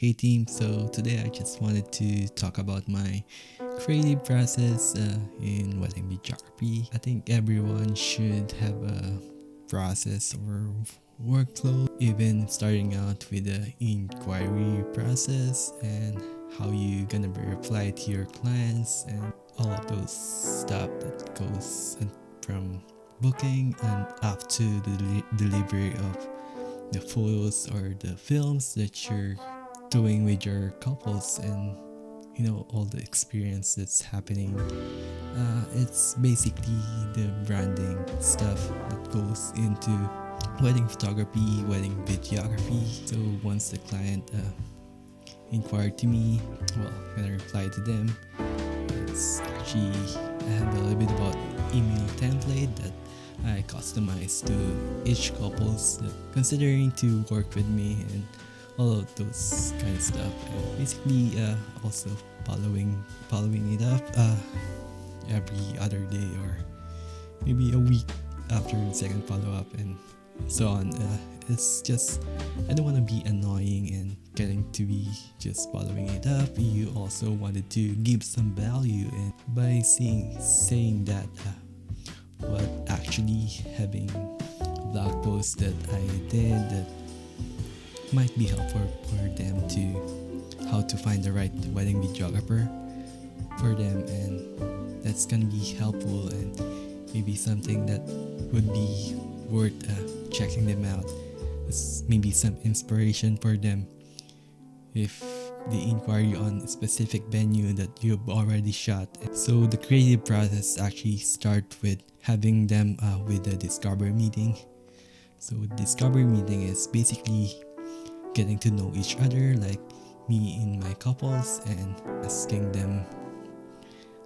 Hey team, so today I just wanted to talk about my creative process in wedding videography. I think everyone should have a process or workflow, even starting out with the inquiry process and how you gonna reply to your clients and all of those stuff that goes from booking and up to the delivery of the photos or the films that you're doing with your couples, and all the experience that's happening. It's basically the branding stuff that goes into wedding photography, wedding videography. So once the client inquired to me, well, when I reply to them, it's actually I have a little bit about email template that I customize to each couples that considering to work with me, and all of those kind of stuff. And basically, also following it up every other day or maybe a week after the second follow up and so on. It's just I don't want to be annoying and getting to be just following it up. You also wanted to give some value, and by saying that what actually having blog posts that I did that might be helpful for them to how to find the right wedding videographer for them, and that's gonna be helpful and maybe something that would be worth checking them out. It's maybe some inspiration for them if they inquire on a specific venue that you've already shot. So the creative process actually starts with having them with a discovery meeting. So discovery meeting is basically getting to know each other, like me and my couples, and asking them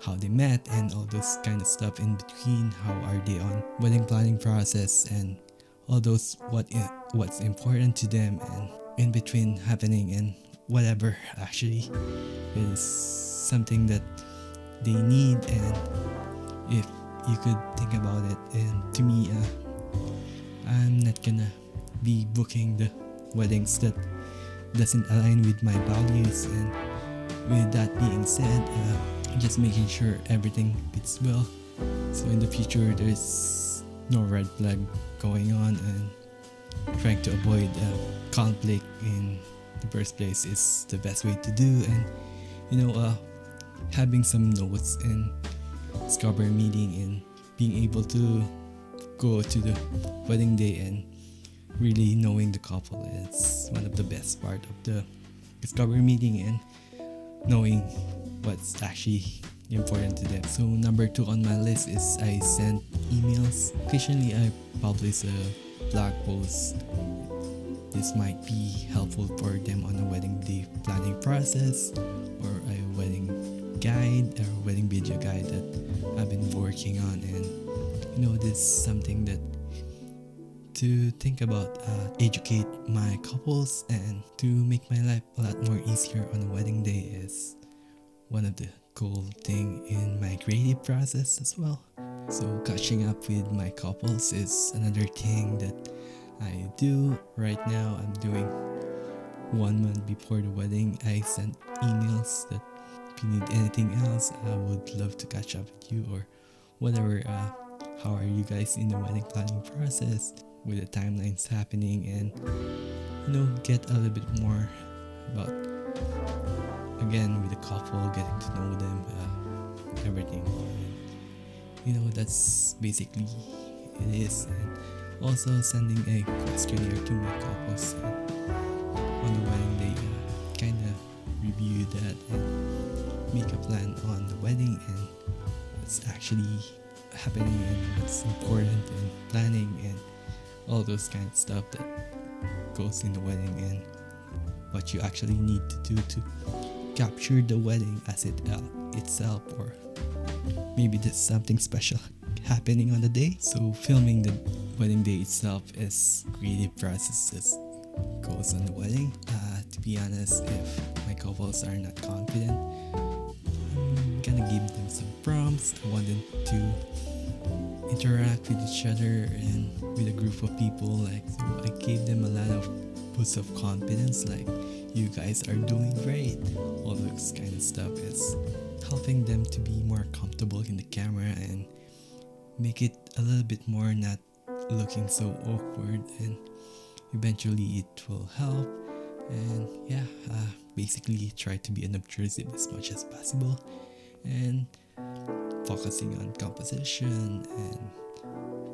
how they met and all this kind of stuff in between. How are they on wedding planning process and all those what's important to them, and in between happening, and whatever actually is something that they need. And if you could think about it, and to me, I'm not gonna be booking the weddings that doesn't align with my values. And with that being said, just making sure everything fits well, so in the future there's no red flag going on, and trying to avoid conflict in the first place is the best way to do. And having some notes in discovery meeting and being able to go to the wedding day and really knowing the couple is one of the best part of the discovery meeting, and knowing what's actually important to them. So number 2 on my list is I send emails. Occasionally I publish a blog post. This might be helpful for them on a wedding day planning process, or a wedding guide or wedding video guide that I've been working on. And this is something that to think about, educate my couples, and to make my life a lot more easier on a wedding day is one of the cool thing in my creative process as well. So catching up with my couples is another thing that I do right now. I'm doing 1 month before the wedding. I send emails that if you need anything else, I would love to catch up with you or whatever. How are you guys in the wedding planning process with the timelines happening, and get a little bit more about, again, with the couple, getting to know them, everything. And, that's basically it is. And also sending a questionnaire to my couples on the wedding day, kind of review that and make a plan on the wedding and what's actually happening and what's important, and planning and all those kind of stuff that goes in the wedding, and what you actually need to do to capture the wedding as itself, or maybe there's something special happening on the day. So filming the wedding day itself is creative process that goes on the wedding. To be honest, if my couples are not confident, I'm gonna give them some prompts. I want them to interact with each other and with a group of people. So I gave them a lot of boost of confidence, like you guys are doing great, all those kind of stuff. It's helping them to be more comfortable in the camera and make it a little bit more not looking so awkward, and eventually it will help. And yeah, basically try to be unobtrusive as much as possible and focusing on composition and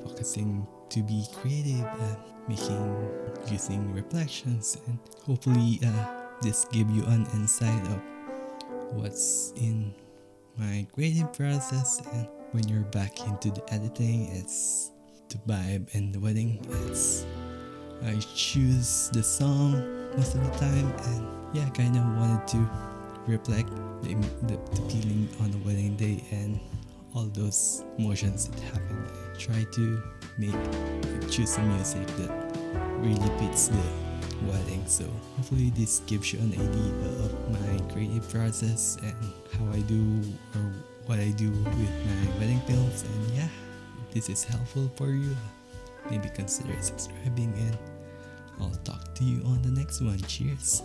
focusing to be creative and using reflections, and hopefully this give you an insight of what's in my creative process. And when you're back into the editing, it's the vibe and the wedding. It's I choose the song most of the time, and yeah, kind of wanted to reflect the feeling on the wedding day and all those emotions that happened. Try to choose some music that really fits the wedding. So hopefully this gives you an idea of my creative process and how I do or what I do with my wedding films. And yeah, if this is helpful for you, maybe consider subscribing, and I'll talk to you on the next one. Cheers!